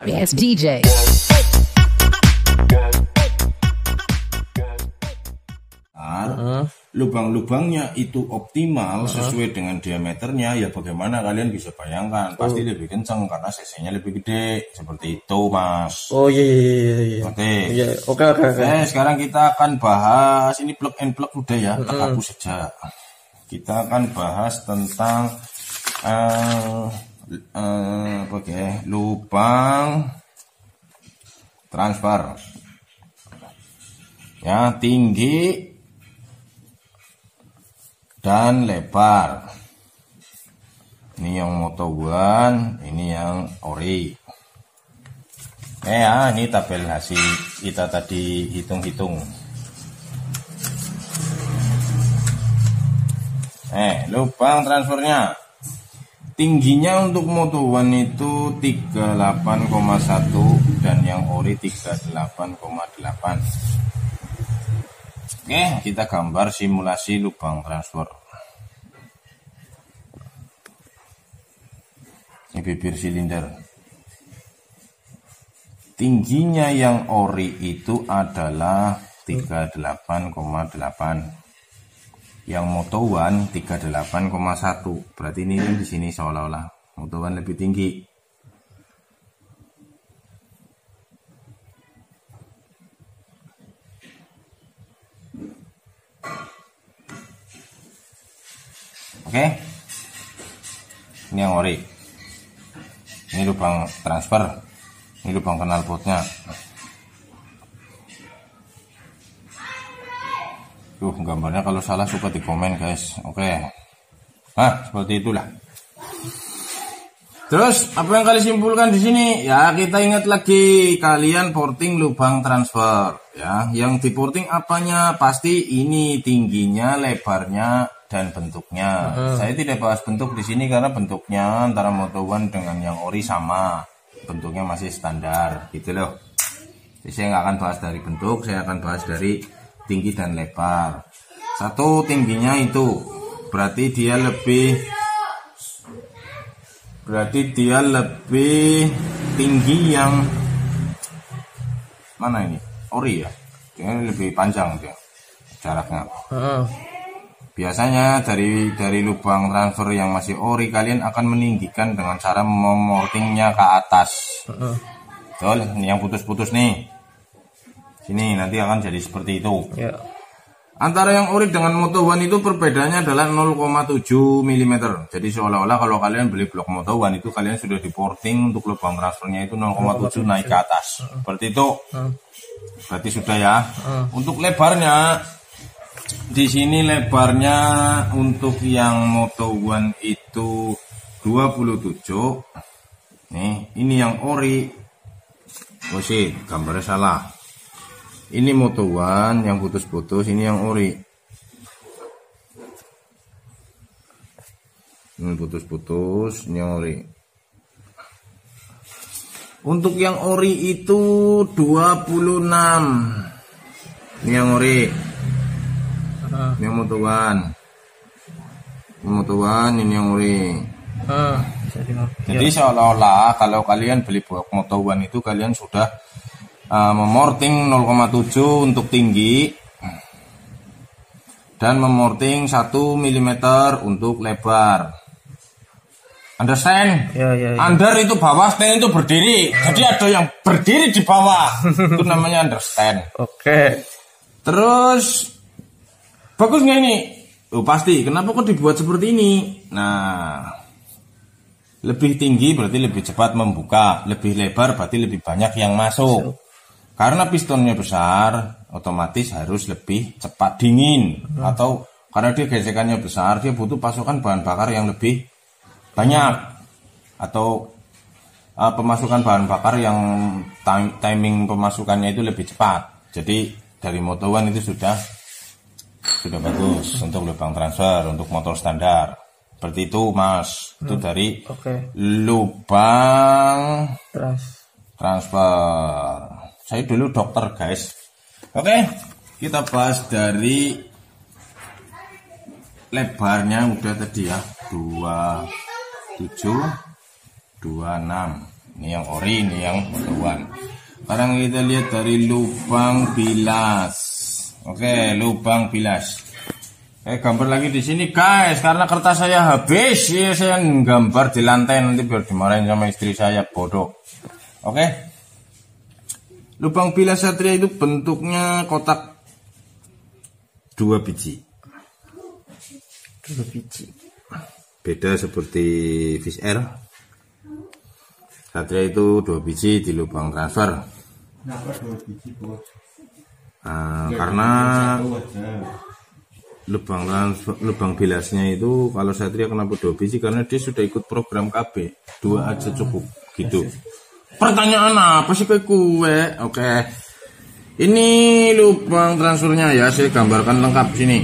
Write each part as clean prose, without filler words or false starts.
Yes, DJ. Lubang-lubangnya itu optimal sesuai dengan diameternya, ya bagaimana kalian bisa bayangkan, pasti lebih kencang karena cc-nya lebih gede, seperti itu Mas. Oh iya. Oke. Sekarang kita akan bahas ini plug and plug udah ya, terhapus saja. Kita akan bahas tentang lubang transfer ya, tinggi dan lebar. Ini yang Moto One, ini yang ori. Ya, ini tabel hasil kita tadi hitung-hitung. Lubang transfernya tingginya untuk Moto One itu 38,1 dan yang ori 38,8. Oke, kita gambar simulasi lubang transfer. Ini bibir silinder. Tingginya yang ori itu adalah 38,8. Yang Moto One 38,1. Berarti ini di sini seolah-olah Moto One lebih tinggi. Oke, ini yang ori, ini lubang transfer, ini lubang knalpotnya. Gambarnya kalau salah suka di komen guys. Oke, nah seperti itulah. Terus apa yang kalian simpulkan di sini? Ya kita ingat lagi, kalian porting lubang transfer. Ya, yang di porting apanya? Pasti ini tingginya, lebarnya, dan bentuknya. Saya tidak bahas bentuk di sini karena bentuknya antara Moto One dengan yang ori sama, bentuknya masih standar gitu loh. Jadi saya nggak akan bahas dari bentuk, saya akan bahas dari tinggi dan lebar. Satu, tingginya itu berarti dia lebih tinggi yang mana ini? Ori ya, dia lebih panjang dia jaraknya. Biasanya dari lubang transfer yang masih ori kalian akan meninggikan dengan cara memortingnya ke atas. Betul, ini yang putus-putus nih. Sini nanti akan jadi seperti itu. Ya. Antara yang ori dengan Moto One itu perbedaannya adalah 0,7 mm. Jadi seolah-olah kalau kalian beli blok Moto One itu kalian sudah diporting untuk lubang transfernya itu 0,7 naik ke atas. Seperti itu. Berarti sudah ya. Untuk lebarnya, di sini lebarnya untuk yang Moto One itu 27. Nih, ini yang ori. Oh sih, gambarnya salah. Ini Moto One yang putus-putus, ini yang ori. Ini putus-putus, ini yang ori. Untuk yang ori itu 26. Ini yang ori. Ini yang Moto One. Ini Moto One, ini yang ori. Jadi seolah-olah kalau kalian beli blok Moto One itu kalian sudah memorting 0,7 untuk tinggi dan memorting 1 mm untuk lebar. Understand? Ya. Under itu bawah, stand itu berdiri. Jadi ada yang berdiri di bawah. Itu namanya understand. Oke. Terus bagus nggak ini? Oh pasti. Kenapa kok dibuat seperti ini? Nah, lebih tinggi berarti lebih cepat membuka, lebih lebar berarti lebih banyak yang masuk. Karena pistonnya besar, otomatis harus lebih cepat dingin. Atau karena dia gesekannya besar, dia butuh pasokan bahan bakar yang lebih banyak. Atau pemasukan bahan bakar yang timing pemasukannya itu lebih cepat. Jadi dari Moto One itu sudah bagus untuk lubang transfer, untuk motor standar. Seperti itu Mas. Itu dari lubang transfer. Saya dulu dokter guys. Oke, kita bahas dari lebarnya udah tadi ya, 27, 26. Ini yang ori, ini yang Moto One. Sekarang kita lihat dari lubang bilas. Oke, lubang bilas. Gambar lagi di sini guys, karena kertas saya habis, ya saya gambar di lantai, nanti biar dimarahin sama istri saya, bodoh. Oke. Lubang bilas Satria itu bentuknya kotak 2 biji. 2 biji. Beda seperti Fish Air. Satria itu 2 biji di lubang transfer. Kenapa 2 biji, Bos? Karena lubang bilasnya itu kalau Satria kenapa 2 biji, karena dia sudah ikut program KB, 2 aja cukup gitu. Pertanyaan apa sih ke kue? Oke, ini lubang transfernya ya, saya gambarkan lengkap sini.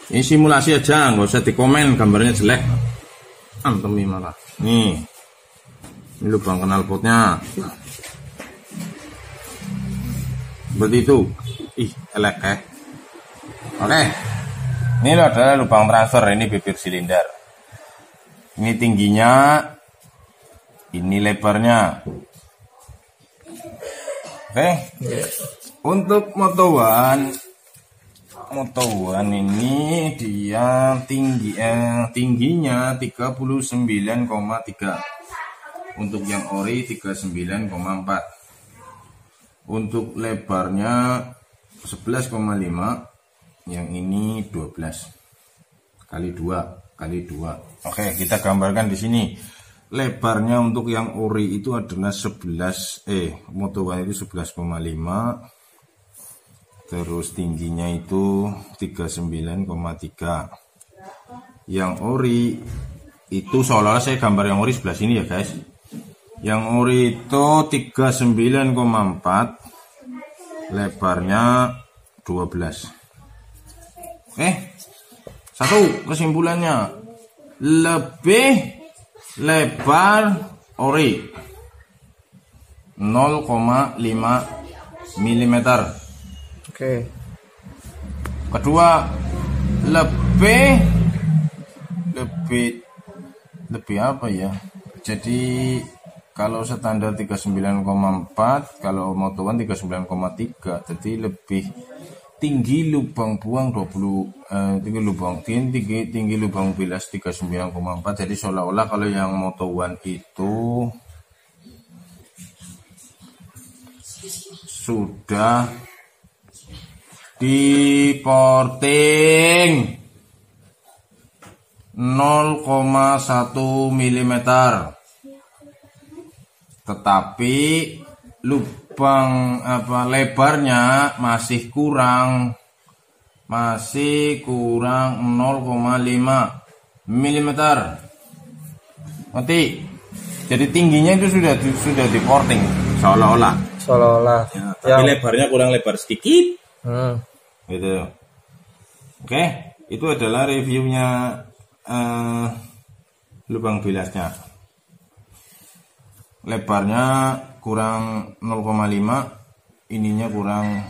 Ini simulasi aja, nggak usah dikomen gambarnya jelek, antemi malah. Nih, ini lubang knalpotnya seperti itu. Ih, elek ya. Oke, ini adalah lubang transfer, ini bibir silinder. Ini tingginya, ini lebarnya. Oke, untuk Moto One ini dia tingginya 39,3. Untuk yang ori 39,4. Untuk lebarnya 11,5. Yang ini 12 kali 2. Oke, kita gambarkan di sini. Lebarnya untuk yang ori itu adalah Moto One itu 11,5. Terus tingginya itu 39,3. Yang ori itu seolah-olah saya gambar yang ori sebelah sini ya guys. Yang ori itu 39,4. Lebarnya 12. Satu kesimpulannya, lebih lebar ori 0,5 mm. Oke. Kedua, lebih apa ya? Jadi kalau standar 39,4, kalau Moto One 39,3, jadi lebih tinggi lubang buang 20 tinggi lubang bilas 39,4. Jadi seolah-olah kalau yang Moto One itu sudah di porting 0,1 mm, tetapi lubang lebarnya masih kurang 0,5 mm. Nanti jadi tingginya itu sudah di porting seolah-olah ya, tapi lebarnya kurang lebar sedikit. Gitu. Oke, itu adalah reviewnya lubang bilasnya. Lebarnya kurang 0,5, ininya kurang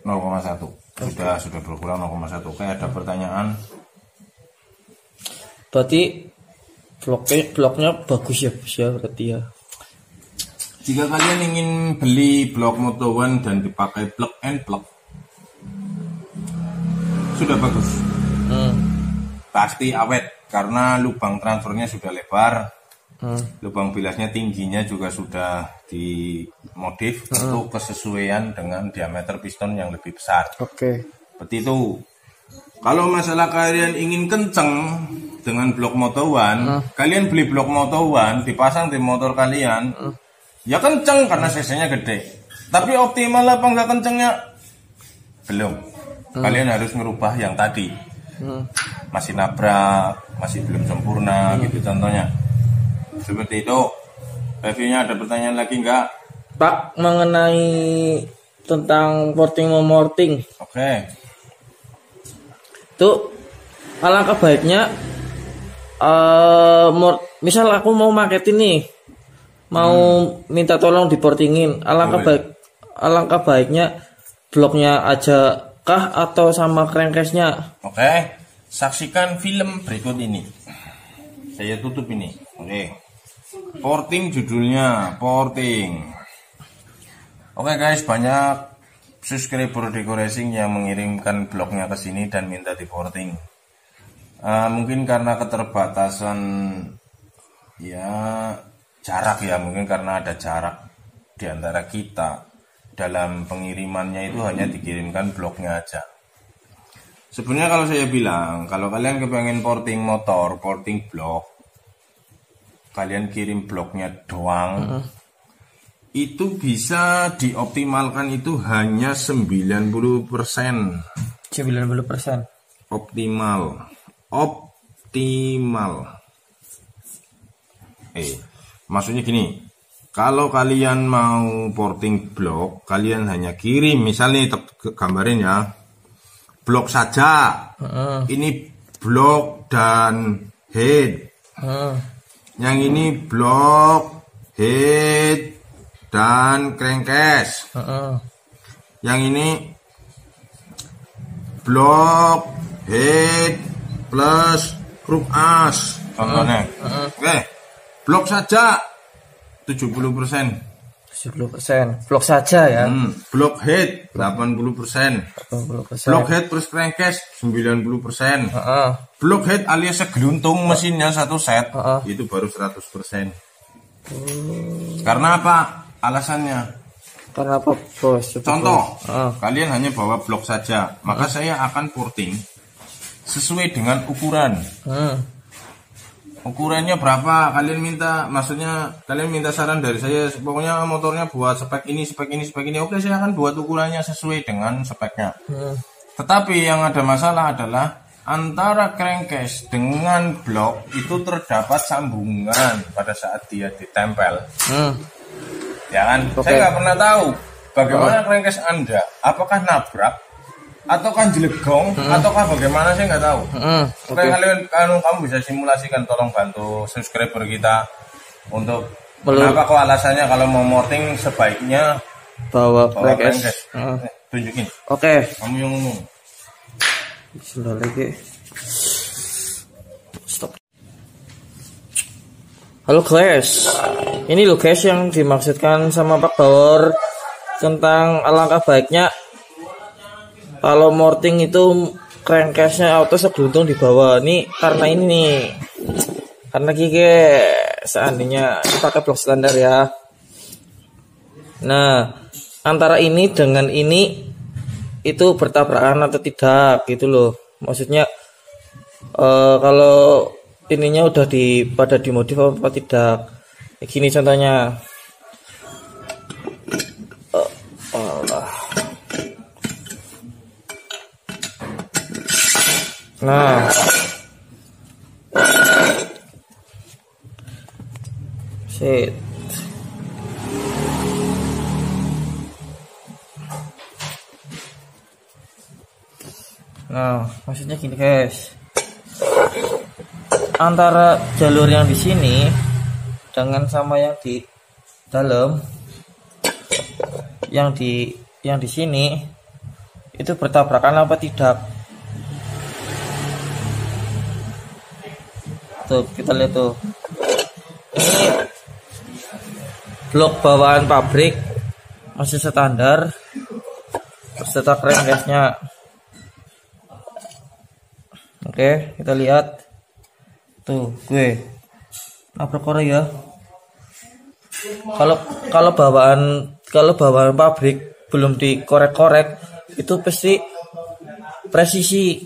0,1. Sudah berkurang 0,1. Oke, ada pertanyaan? Berarti bloknya bagus ya, berarti ya. Jika kalian ingin beli blok Moto One dan dipakai plug and plug, sudah bagus. Pasti awet karena lubang transfernya sudah lebar. Lubang bilasnya tingginya juga sudah dimodif untuk kesesuaian dengan diameter piston yang lebih besar. Oke. Seperti itu. Kalau masalah kalian ingin kenceng dengan blok Moto One, kalian beli blok Moto One, dipasang di motor kalian, ya kenceng karena cc-nya gede. Tapi optimal apa enggak kencengnya? Belum. Kalian harus merubah yang tadi. Masih nabrak, masih belum sempurna gitu contohnya. Seperti itu. Reviewnya ada pertanyaan lagi enggak? Pak, mengenai tentang porting memorting. Oke. Tuh alangkah baiknya misal aku mau marketin nih, mau minta tolong diportingin, alangkah baiknya bloknya aja kah atau sama crankcase-nya? Oke. Saksikan film berikut ini. Saya tutup ini. Oke. Porting judulnya, porting. Oke guys, banyak subscriber Deko Racing yang mengirimkan blognya ke sini dan minta di porting. Mungkin karena keterbatasan ya jarak ya, mungkin karena ada jarak di antara kita dalam pengirimannya, itu hanya dikirimkan blognya aja. Sebenarnya kalau saya bilang, kalau kalian kepengen porting motor, porting blog, kalian kirim blognya doang, itu bisa dioptimalkan itu hanya 90%. 90%. Optimal. Maksudnya gini, kalau kalian mau porting blog, kalian hanya kirim, misalnya gambarin ya, blog saja. Ini blog dan head. Yang ini blog, head, dan crankcase. Yang ini blok head plus grup as contohnya. Oke, blok saja 70%. 70%. Blok saja ya. Blok head 80%. 80%. Blok head plus crankcase 90%. Blok head alias segeluntung mesinnya satu set itu baru 100%. Karena apa? Alasannya? Karena apa, bos? Contoh, kalian hanya bawa blok saja, maka saya akan porting sesuai dengan ukuran. Ukurannya berapa? Kalian minta, maksudnya kalian minta saran dari saya, pokoknya motornya buat spek ini, spek ini, spek ini. Oke, saya akan buat ukurannya sesuai dengan speknya. Tetapi yang ada masalah adalah antara crankcase dengan blok itu terdapat sambungan pada saat dia ditempel. Ya kan? Saya nggak pernah tahu bagaimana crankcase Anda, apakah nabrak, ataukah jelegong, ataukah bagaimana, saya nggak tahu. Oke, kamu bisa simulasikan, tolong bantu subscriber kita untuk kenapa kok alasannya kalau mau morting sebaiknya bawa crankcase. Tunjukin. Oke. Kamu yang ngomong. Sudah lagi. Stop. Halo guys, ini loh guys yang dimaksudkan sama Pak Bawor tentang alangkah baiknya kalau morting itu crankcase-nya auto segeluntung di bawah. Ini karena ini nih, karena Kike seandainya pakai blok standar ya. Nah, antara ini dengan ini itu bertabrakan atau tidak gitu loh. Maksudnya kalau ininya udah pada dimodif apa tidak. Gini contohnya. Nah. Shit. Nah, maksudnya gini guys. Antara jalur yang di sini dengan sama yang di dalam, yang di sini itu bertabrakan apa tidak? Tuh, kita lihat tuh. Ini blok bawaan pabrik masih standar beserta crankcase-nya. Oke, kita lihat. Tuh, gue nabrak korek ya. Kalau bawaan pabrik belum dikorek-korek itu pasti presisi,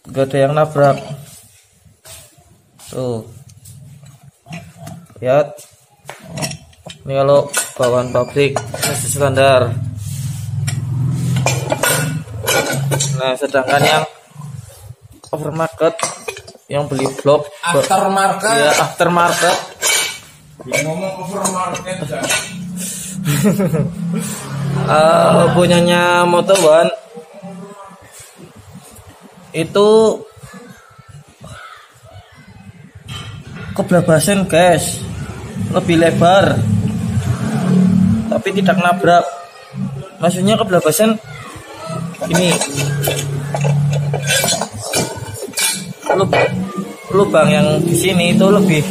gak ada yang nabrak. Tuh, lihat. Ini kalau bawaan pabrik masih standar. Nah, sedangkan yang overmarket, yang beli blok Aftermarket. Ya, aftermarket. Ngomong overmarket ya. Punyanya Moto1 itu keblabasan guys, lebih lebar tapi tidak nabrak. Maksudnya keblabasan ini, lubang yang di sini itu lebih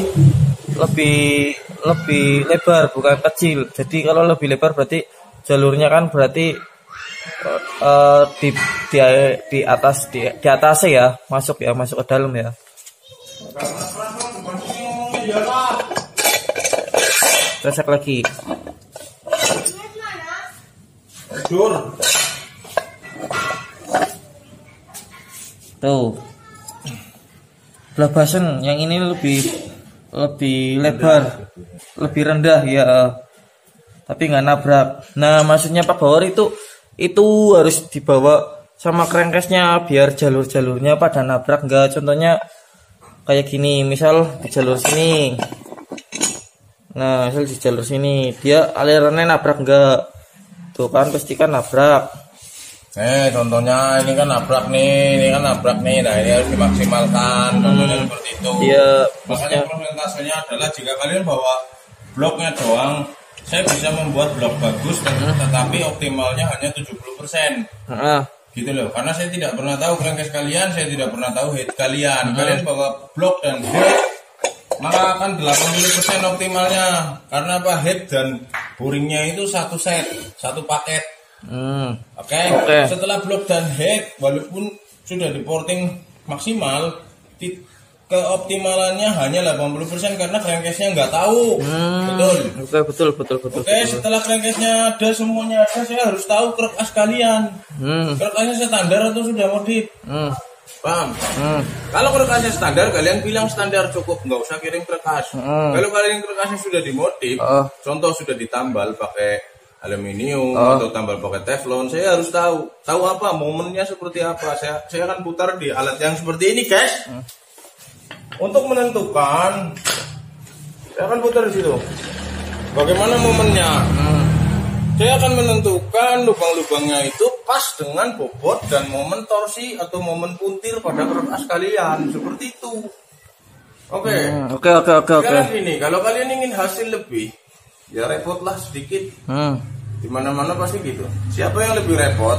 lebih lebar bukan kecil. Jadi kalau lebih lebar berarti jalurnya kan berarti di atas ya, masuk ke dalam ya. Cek lagi. Tuh. Blabasen yang ini lebih lebar, lebih rendah ya. Tapi nggak nabrak. Nah, maksudnya Pak Bawor itu harus dibawa sama crankcase-nya biar jalur-jalurnya pada nabrak enggak. Contohnya kayak gini, misal di jalur sini. Nah, misal di jalur sini, dia alirannya nabrak enggak? Tuh kan pasti kan nabrak. Contohnya ini kan nabrak nih, Nah, ini harus dimaksimalkan. Contohnya seperti itu. Iya, makanya persentasenya adalah jika kalian bawa bloknya doang, saya bisa membuat blok bagus, tetapi optimalnya hanya 70%. Gitu loh, karena saya tidak pernah tahu crankcase kalian, saya tidak pernah tahu head kalian. Kalian bawa blok dan head, maka akan 80% optimalnya. Karena apa? Head dan boringnya itu satu set, satu paket. Oke. Setelah blok dan head, walaupun sudah di porting maksimal, keoptimalannya hanya 80% karena crankcase-nya nggak tahu. Betul. Oke, setelah crankcase-nya ada, semuanya ada, saya harus tahu krek as kalian. Krek asnya standar atau sudah modif? Paham? Kalau krek asnya standar, kalian bilang standar cukup, nggak usah kirim krek as. Kalau kalian krek asnya sudah dimodif, contoh sudah ditambal pakai aluminium atau tambal pakai teflon, saya harus tahu apa momennya seperti apa. Saya akan putar di alat yang seperti ini, guys. Untuk menentukan, saya akan putar di situ. Bagaimana momennya? Saya akan menentukan lubang-lubangnya itu pas dengan bobot dan momen torsi atau momen puntir pada kertas kalian, seperti itu. Oke. Sekarang gini, kalau kalian ingin hasil lebih, ya repotlah sedikit. Dimana-mana pasti gitu. Siapa yang lebih repot,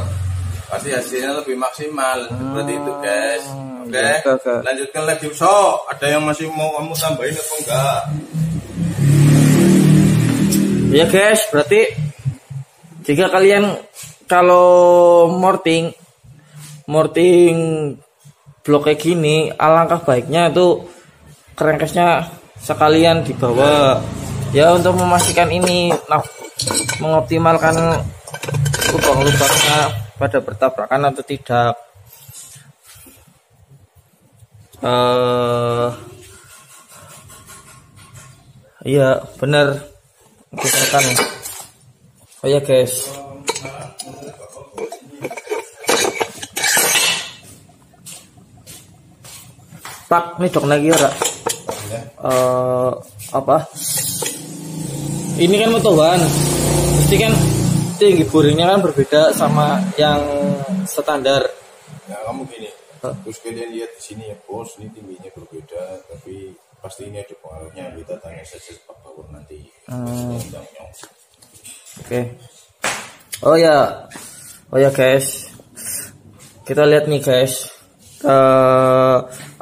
pasti hasilnya lebih maksimal. Seperti itu, guys. Oke. Lanjutkan lagi. So, ada yang masih mau kamu tambahin atau enggak? Ya guys, berarti jika kalian kalau morting blok kayak gini, alangkah baiknya itu crankcase-nya sekalian dibawa ya untuk memastikan ini mengoptimalkan lubang-lubangnya pada bertabrakan atau tidak. Iya benar, misalkan ya guys, Pak nih dok lagi ya apa ini kan motowan, pasti kan tinggi boringnya kan berbeda sama yang standar. Ya kamu gini, terus kalian lihat di sini ya bos, ini tingginya berbeda, tapi pasti ini ada pengaruhnya. Kita tanya saja Pak Bawor nanti. Oke. Oh ya guys, kita lihat nih guys,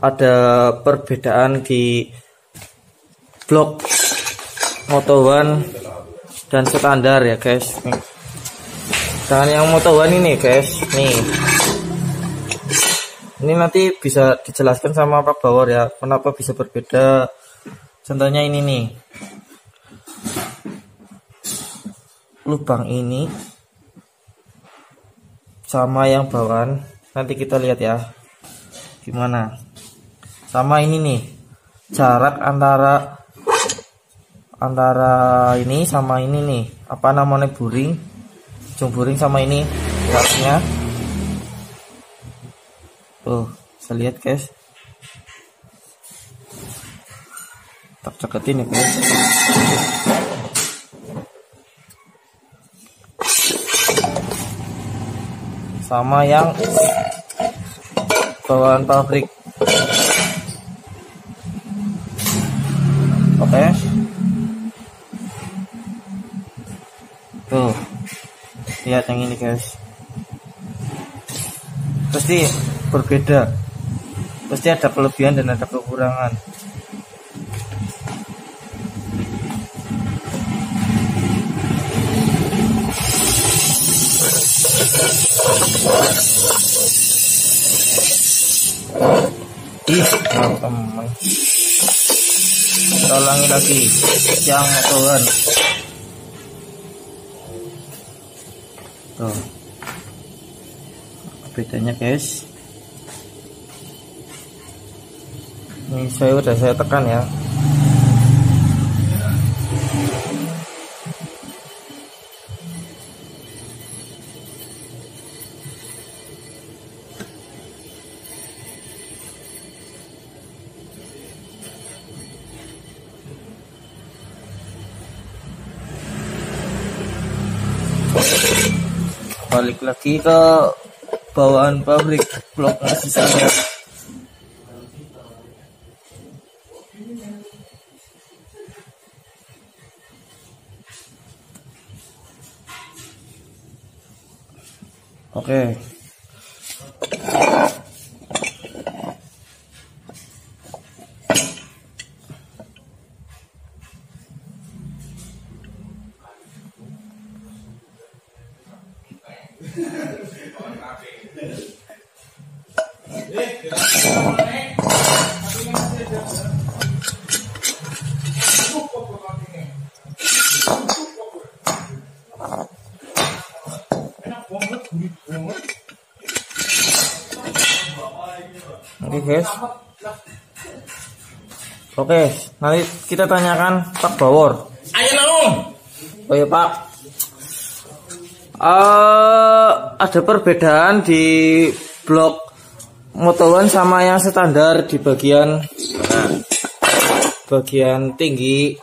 ada perbedaan di blok motowan dan standar ya guys. Dengan yang motowan ini guys, nih ini nanti bisa dijelaskan sama Pak Bawor ya, kenapa bisa berbeda. Contohnya ini nih, lubang ini sama yang bawaan, nanti kita lihat ya gimana. Sama ini nih, jarak antara ini sama ini nih, apa namanya, buring, ujung buring sama ini jaraknya. Tuh, bisa lihat guys. Tak deketin ya guys. Sama yang bawaan pabrik. Oke. Tuh, lihat yang ini guys, pasti berbeda, pasti ada kelebihan dan ada kekurangan. teman-teman. Kita ulangi lagi yang motoran. Tuh. Bedanya guys. Ini saya tekan ya. Balik lagi ke bawaan pabrik blok sisanya. Oke. Oke guys. Oke, nanti kita tanyakan Pak Bawor. Ayo Naung. Oh ya Pak. Ada perbedaan di blok Moto1 sama yang standar di bagian tinggi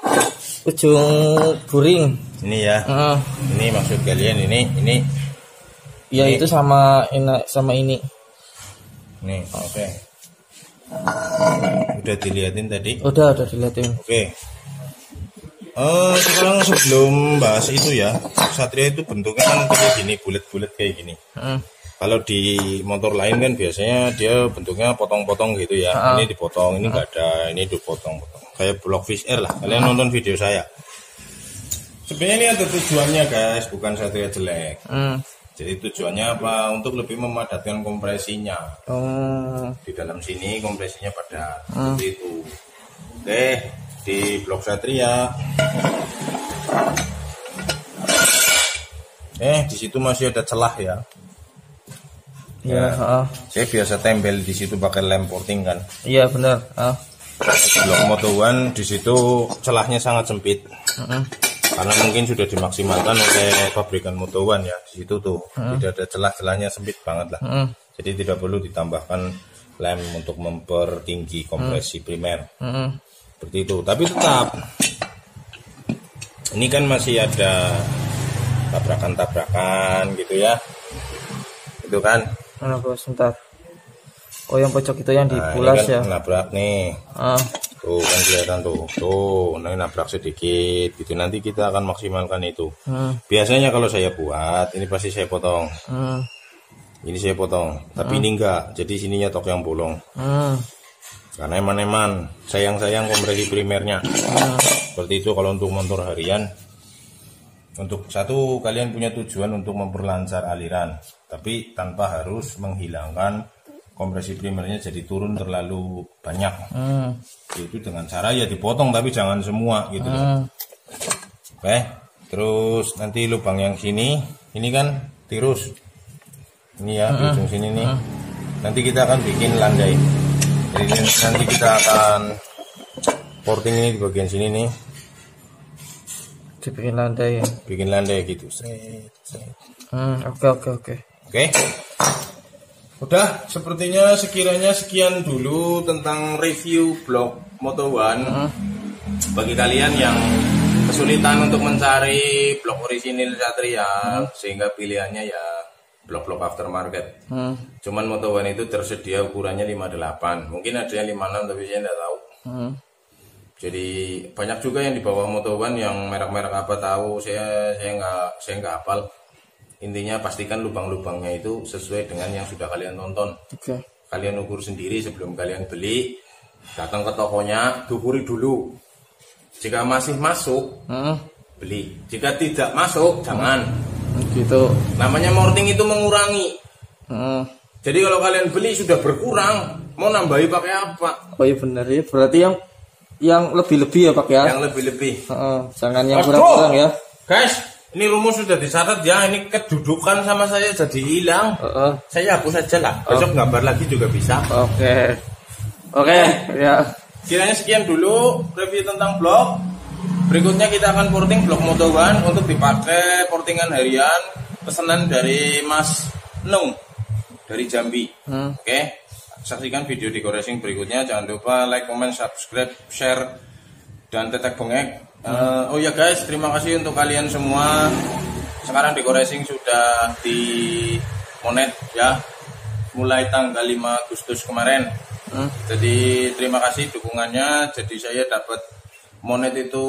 ujung buring. Ini ya. Ini maksud kalian ini. Ya itu sama ini. Nih, oke. Udah dilihatin tadi? Udah dilihatin. Oke. Sekarang sebelum bahas itu ya, Satria itu bentuknya kan kayak gini, bulat-bulat kayak gini. Kalau di motor lain kan biasanya dia bentuknya potong-potong gitu ya. Ini dipotong, ini enggak ada, ini dipotong-potong. Kayak blok fish air lah. Kalian nonton video saya. Sebenarnya ini ada tujuannya guys, bukan Satria jelek. Jadi tujuannya apa? Untuk lebih memadatkan kompresinya. Di dalam sini kompresinya padat. Seperti itu. Oke, di blok Satria. Di situ masih ada celah ya. Iya. Saya biasa tempel di situ pakai lem porting kan. Iya benar. Blok Moto1 di situ celahnya sangat sempit. Karena mungkin sudah dimaksimalkan oleh pabrikan Moto1 ya. Di situ tuh tidak ada celah-celahnya, sempit banget lah. Jadi tidak perlu ditambahkan lem untuk mempertinggi kompresi primer. Seperti itu. Tapi tetap ini kan masih ada tabrakan-tabrakan gitu ya. Itu kan. Mana bos, sebentar. Oh yang pojok itu yang dipulas ini kan ya. Nabrak nih. Tuh kan kelihatan tuh, nah nabrak sedikit gitu. Nanti kita akan maksimalkan itu. Biasanya kalau saya buat, ini pasti saya potong. Ini saya potong, tapi ini enggak. Jadi sininya tok yang bolong. Karena eman-eman, sayang-sayang kompresi primernya. Seperti itu kalau untuk motor harian. Untuk satu, kalian punya tujuan untuk memperlancar aliran, tapi tanpa harus menghilangkan kompresi primernya jadi turun terlalu banyak. Itu dengan cara ya dipotong tapi jangan semua gitu. Oke, terus nanti lubang yang sini ini kan tirus ini ya, di ujung sini nih. Nanti kita akan bikin landai. Jadi nanti kita akan porting ini di bagian sini nih, dibikin landai ya. Bikin landai gitu. Oke. Udah, sepertinya sekiranya sekian dulu tentang review blok Moto1. Bagi kalian yang kesulitan untuk mencari blok orisinil Satria, sehingga pilihannya ya blok-blok aftermarket. Cuman Moto1 itu tersedia ukurannya 58. Mungkin ada yang 56 tapi saya tidak tahu. Jadi banyak juga yang di bawah Moto1 yang merek-merek apa tahu, saya nggak hafal. Intinya pastikan lubang-lubangnya itu sesuai dengan yang sudah kalian tonton. Kalian ukur sendiri sebelum kalian beli. Datang ke tokonya, ukuri dulu. Jika masih masuk, beli. Jika tidak masuk, jangan. Gitu. Namanya morting itu mengurangi. Jadi kalau kalian beli sudah berkurang, mau nambahi pakai apa? Oh iya benar ya. Berarti yang lebih-lebih ya Pak ya. Yang lebih-lebih. Jangan yang kurang-kurang ya. Guys, ini rumus sudah dicatat ya. Ini kedudukan sama saya jadi hilang. Saya hapus aja lah. Besok gambar lagi juga bisa. Oke, ya. Kiranya sekian dulu review tentang blok. Berikutnya kita akan porting blok Moto One untuk dipakai portingan harian pesanan dari Mas Nung dari Jambi. Oke. Saksikan video Deco Racing berikutnya. Jangan lupa like, comment, subscribe, share, dan tetek bengek. Oh ya guys, terima kasih untuk kalian semua. Sekarang Deco Racing sudah di monet ya, mulai tanggal 5 Agustus kemarin. Jadi terima kasih dukungannya. Jadi saya dapat monet itu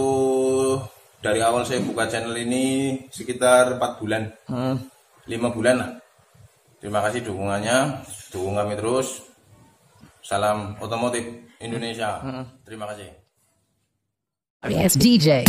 dari awal saya buka channel ini sekitar 4 bulan, 5 bulan lah. Terima kasih dukungannya, dukung kami terus. Salam otomotif Indonesia. Terima kasih. Yes, DJ.